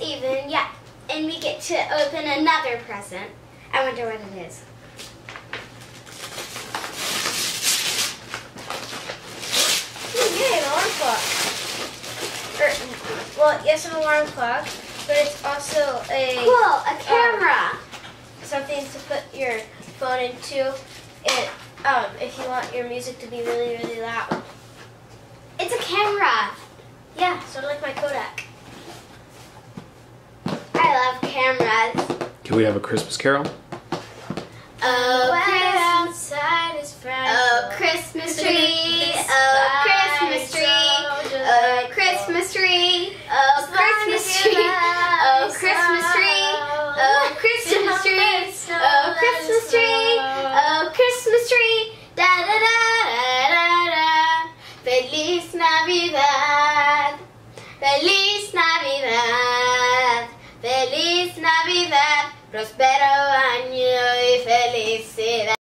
even, yeah. And we get to open another present. I wonder what it is. Yay, an alarm clock. Well, yes, an alarm clock, but it's also a Cool, a camera. something to put your phone into. It if you want your music to be really, really loud. It's a camera. Yeah, sort of like my Kodak. I love cameras. Can we have a Christmas carol? Oh, outside is fragile. Oh, Christmas tree. Oh, Christmas tree. Oh, Christmas tree. Oh, Christmas tree. Oh, Christmas tree. Oh, Christmas tree. Oh, Christmas tree. Oh, Christmas tree. Da da da da da da. Feliz Navidad. Feliz Navidad. Feliz Navidad. Prospero año y felicidad.